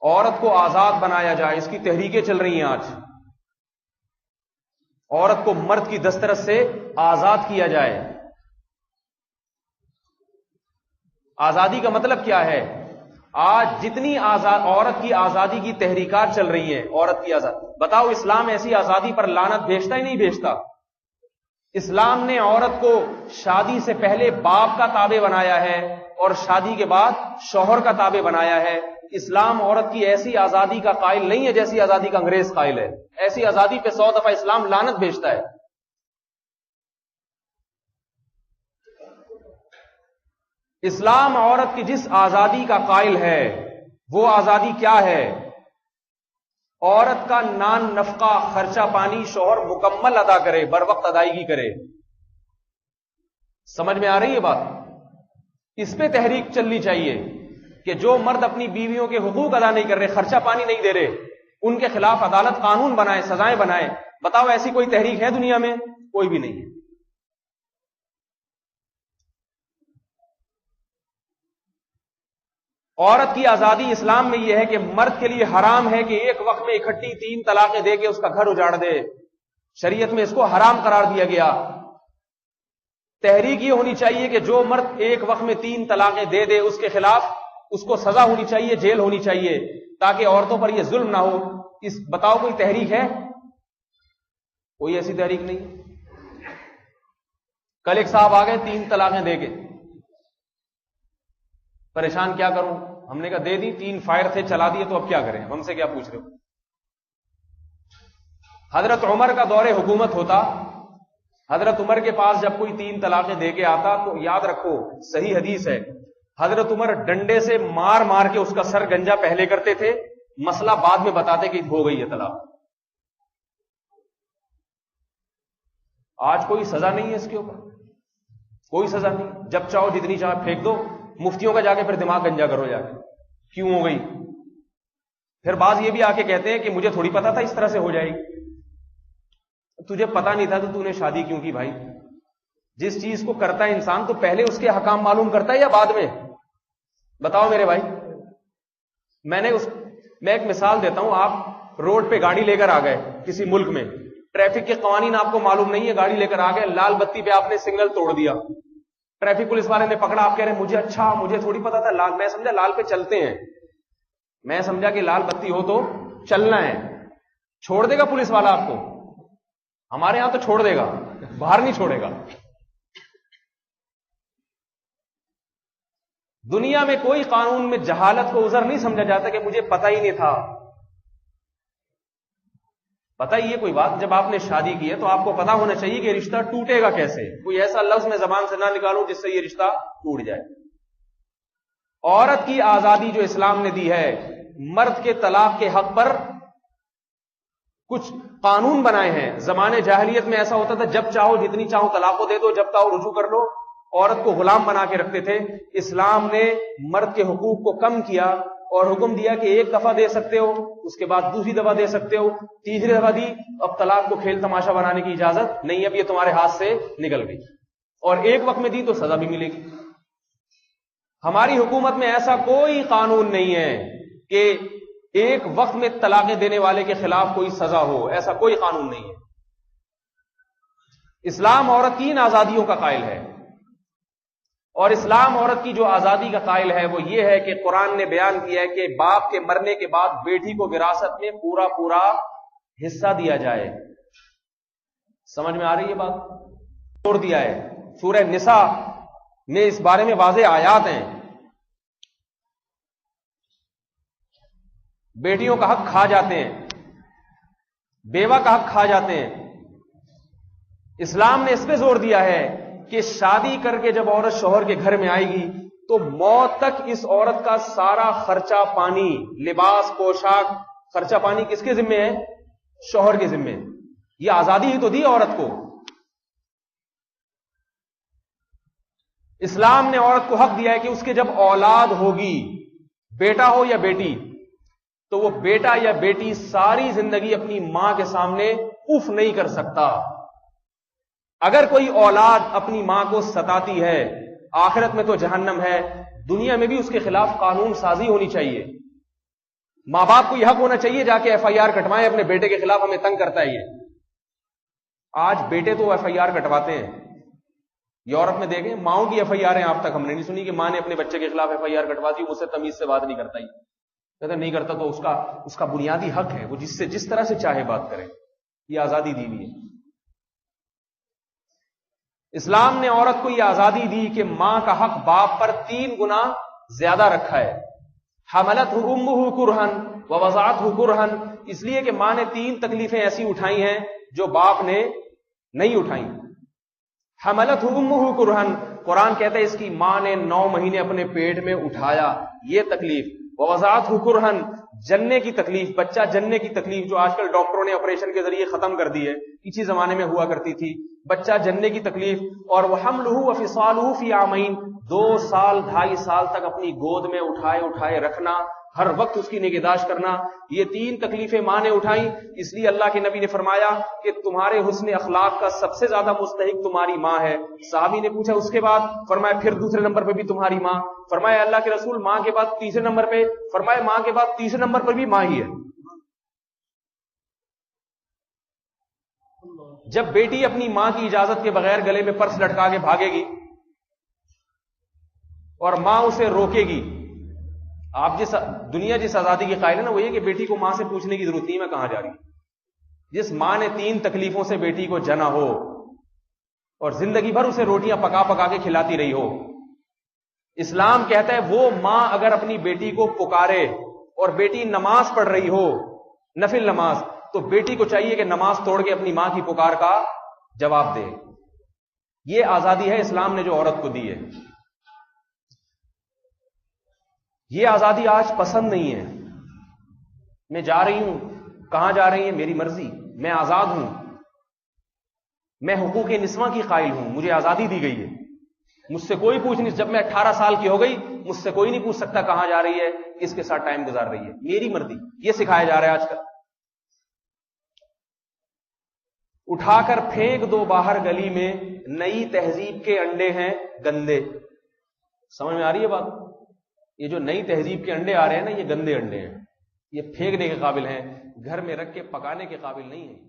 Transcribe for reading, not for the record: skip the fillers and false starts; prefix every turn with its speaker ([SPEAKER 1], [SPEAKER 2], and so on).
[SPEAKER 1] عورت کو آزاد بنایا جائے. اس کی تحریکیں چل رہی ہیں آج. عورت کو مرد کی دسترس سے آزاد کیا جائے. آزادی کا مطلب کیا ہے؟ آج جتنی عورت کی آزادی کی تحریکات چل رہی ہیں، عورت کی آزادی، بتاؤ اسلام ایسی آزادی پر لعنت بھیجتا ہی نہیں بھیجتا؟ اسلام نے عورت کو شادی سے پہلے باپ کا تابع بنایا ہے اور شادی کے بعد شوہر کا تابع بنایا ہے. اسلام عورت کی ایسی آزادی کا قائل نہیں ہے جیسی آزادی کا انگریز قائل ہے. ایسی آزادی پہ 100 دفعہ اسلام لعنت بھیجتا ہے. اسلام عورت کی جس آزادی کا قائل ہے وہ آزادی کیا ہے؟ عورت کا نان نفقہ، خرچہ پانی شوہر مکمل ادا کرے، بر وقت ادائیگی کرے. سمجھ میں آ رہی ہے بات؟ اس پہ تحریک چلنی چاہیے کہ جو مرد اپنی بیویوں کے حقوق ادا نہیں کر رہے، خرچہ پانی نہیں دے رہے، ان کے خلاف عدالت قانون بنائے، سزائیں بنائے. بتاؤ ایسی کوئی تحریک ہے دنیا میں؟ کوئی بھی نہیں ہے. عورت کی آزادی اسلام میں یہ ہے کہ مرد کے لیے حرام ہے کہ ایک وقت میں اکٹھی 3 طلاقیں دے کے اس کا گھر اجاڑ دے. شریعت میں اس کو حرام قرار دیا گیا. تحریک یہ ہونی چاہیے کہ جو مرد ایک وقت میں 3 طلاقیں دے دے اس کے خلاف اس کو سزا ہونی چاہیے، جیل ہونی چاہیے، تاکہ عورتوں پر یہ ظلم نہ ہو. بتاؤ کوئی تحریک ہے؟ کوئی ایسی تحریک نہیں. کل ایک صاحب آ گئے 3 طلاقیں دے کے، پریشان کیا کروں؟ ہم نے کہا دے دی، 3 فائر تھے چلا دیے، تو اب کیا کریں؟ ہم سے کیا پوچھ رہے ہو؟ حضرت عمر کا دور حکومت ہوتا، حضرت عمر کے پاس جب کوئی 3 طلاقیں دے کے آتا تو یاد رکھو، صحیح حدیث ہے، حضرت عمر ڈنڈے سے مار مار کے اس کا سر گنجا پہلے کرتے تھے، مسئلہ بعد میں بتاتے کہ ہو گئی ہے طلاق. آج کوئی سزا نہیں ہے اس کے اوپر، کوئی سزا نہیں. جب چاہو جتنی چاہو پھینک دو. مفتیوں کا جا کے پھر دماغ گنجا کرو جا کے کیوں ہو گئی. پھر بعض یہ بھی آ کے کہتے ہیں کہ مجھے تھوڑی پتا تھا اس طرح سے ہو جائے گی. تجھے پتا نہیں تھا تو نے شادی کیوں کی بھائی؟ جس چیز کو کرتا ہے انسان تو پہلے اس کے حکام معلوم کرتا ہے یا بعد میں؟ بتاؤ میرے بھائی. میں ایک مثال دیتا ہوں. آپ روڈ پہ گاڑی لے کر آ گئے کسی ملک میں، ٹریفک کے قوانین آپ کو معلوم نہیں ہے، گاڑی لے کر آ گئے، لال بتی پہ آپ نے سگنل توڑ دیا، ٹریفک پولیس والے نے پکڑا، آپ کہہ رہے ہیں مجھے تھوڑی پتا تھا، لال، میں سمجھا لال پہ چلتے ہیں، میں سمجھا کہ لال بتی ہو تو چلنا ہے. چھوڑ دے گا پولیس والا آپ کو؟ ہمارے ہاں تو چھوڑ دے گا، باہر نہیں چھوڑے گا. دنیا میں کوئی قانون میں جہالت کو عذر نہیں سمجھا جاتا کہ مجھے پتہ ہی نہیں تھا. پتہ ہی ہے کوئی بات، جب آپ نے شادی کی ہے تو آپ کو پتا ہونا چاہیے کہ رشتہ ٹوٹے گا کیسے. کوئی ایسا لفظ میں زبان سے نہ نکالوں جس سے یہ رشتہ ٹوٹ جائے. عورت کی آزادی جو اسلام نے دی ہے، مرد کے طلاق کے حق پر کچھ قانون بنائے ہیں. زمانے جاہلیت میں ایسا ہوتا تھا جب چاہو جتنی چاہو طلاق کو دے دو، جب چاہو رجوع کر لو. عورت کو غلام بنا کے رکھتے تھے. اسلام نے مرد کے حقوق کو کم کیا اور حکم دیا کہ 1 دفعہ دے سکتے ہو، اس کے بعد دوسری دفعہ دے سکتے ہو، تیسری دفعہ دی، اب طلاق کو کھیل تماشا بنانے کی اجازت نہیں، اب یہ تمہارے ہاتھ سے نکل گئی. اور 1 وقت میں دی تو سزا بھی ملے گی. ہماری حکومت میں ایسا کوئی قانون نہیں ہے کہ 1 وقت میں طلاقیں دینے والے کے خلاف کوئی سزا ہو، ایسا کوئی قانون نہیں ہے. اسلام عورت کی ان آزادیوں کا قائل ہے، اور اسلام عورت کی جو آزادی کا قائل ہے وہ یہ ہے کہ قرآن نے بیان کیا ہے کہ باپ کے مرنے کے بعد بیٹی کو وراثت میں پورا حصہ دیا جائے. سمجھ میں آ رہی ہے بات؟ چھوڑ دیا ہے. سورہ نساء میں اس بارے میں واضح آیات ہیں. بیٹیوں کا حق کھا جاتے ہیں، بیوہ کا حق کھا جاتے ہیں. اسلام نے اس پہ زور دیا ہے کہ شادی کر کے جب عورت شوہر کے گھر میں آئے گی تو موت تک اس عورت کا سارا خرچہ پانی، لباس، پوشاک، خرچہ پانی کس کے ذمے ہے؟ شوہر کے ذمے. یہ آزادی ہی تو دی عورت کو. اسلام نے عورت کو حق دیا ہے کہ اس کے جب اولاد ہوگی، بیٹا ہو یا بیٹی، تو وہ بیٹا یا بیٹی ساری زندگی اپنی ماں کے سامنے اف نہیں کر سکتا. اگر کوئی اولاد اپنی ماں کو ستاتی ہے، آخرت میں تو جہنم ہے، دنیا میں بھی اس کے خلاف قانون سازی ہونی چاہیے. ماں باپ کو یہ حق ہونا چاہیے جا کے FIR کٹوائیں اپنے بیٹے کے خلاف، ہمیں تنگ کرتا ہے یہ۔ آج بیٹے تو FIR کٹواتے ہیں، یورپ میں دیکھیں ماؤں کی FIR آپ تک ہم نے نہیں سنی کہ ماں نے اپنے بچے کے خلاف FIR کٹوا دی، مجھ سے تمیز سے بات نہیں کرتا ہی، کہتا نہیں کرتا تو اس کا بنیادی حق ہے، وہ جس طرح سے چاہے بات کرے، یہ آزادی دی ہوئی ہے۔ اسلام نے عورت کو یہ آزادی دی کہ ماں کا حق باپ پر 3 گنا زیادہ رکھا ہے۔ حملتہ امہ کرہن ووضعتہ کرہن، اس لیے کہ ماں نے 3 تکلیفیں ایسی اٹھائی ہیں جو باپ نے نہیں اٹھائیں۔ حملتہ امہ کرہن، قرآن کہتا ہے اس کی ماں نے 9 مہینے اپنے پیٹ میں اٹھایا، یہ تکلیف۔ ووضعتہ کرہن، جننے کی تکلیف، بچہ جننے کی تکلیف جو آج کل ڈاکٹروں نے آپریشن کے ذریعے ختم کر دی ہے، اسی زمانے میں ہوا کرتی تھی، بچہ جننے کی تکلیف۔ اور وحملہ وفصالہ فی عامین، 2 سال 2.5 سال تک اپنی گود میں اٹھائے رکھنا، ہر وقت اس کی نگہداشت کرنا، یہ 3 تکلیفیں ماں نے اٹھائیں۔ اس لیے اللہ کے نبی نے فرمایا کہ تمہارے حسن اخلاق کا سب سے زیادہ مستحق تمہاری ماں ہے۔ صحابی نے پوچھا اس کے بعد؟ فرمایا پھر دوسرے نمبر پہ بھی تمہاری ماں۔ فرمایا اللہ کے رسول ماں کے بعد تیسرے نمبر پہ؟ فرمایا ماں کے بعد تیسرے نمبر پر بھی ماں ہی ہے۔ جب بیٹی اپنی ماں کی اجازت کے بغیر گلے میں پرس لٹکا کے بھاگے گی اور ماں اسے روکے گی، آپ دنیا جس آزادی کی قائل ہے نا، وہ یہ کہ بیٹی کو ماں سے پوچھنے کی ضرورت نہیں میں کہاں جا رہی ہوں۔ جس ماں نے 3 تکلیفوں سے بیٹی کو جنا ہو اور زندگی بھر اسے روٹیاں پکا پکا کے کھلاتی رہی ہو، اسلام کہتا ہے وہ ماں اگر اپنی بیٹی کو پکارے اور بیٹی نماز پڑھ رہی ہو، نفل نماز، تو بیٹی کو چاہیے کہ نماز توڑ کے اپنی ماں کی پکار کا جواب دے۔ یہ آزادی ہے اسلام نے جو عورت کو دی ہے۔ یہ آزادی آج پسند نہیں ہے۔ میں جا رہی ہوں، کہاں جا رہی ہیں میری مرضی، میں آزاد ہوں، میں حقوق نسواں کی قائل ہوں، مجھے آزادی دی گئی ہے، مجھ سے کوئی پوچھ نہیں، جب میں 18 سال کی ہو گئی مجھ سے کوئی نہیں پوچھ سکتا کہاں جا رہی ہے، کس کے ساتھ ٹائم گزار رہی ہے، میری مرضی۔ یہ سکھایا جا رہا ہے آج کل۔ اٹھا کر پھینک دو باہر گلی میں، نئی تہذیب کے انڈے ہیں گندے۔ سمجھ میں آ رہی ہے بات؟ یہ جو نئی تہذیب کے انڈے آ رہے ہیں نا، یہ گندے انڈے ہیں، یہ پھینکنے کے قابل ہیں، گھر میں رکھ کے پکانے کے قابل نہیں ہیں۔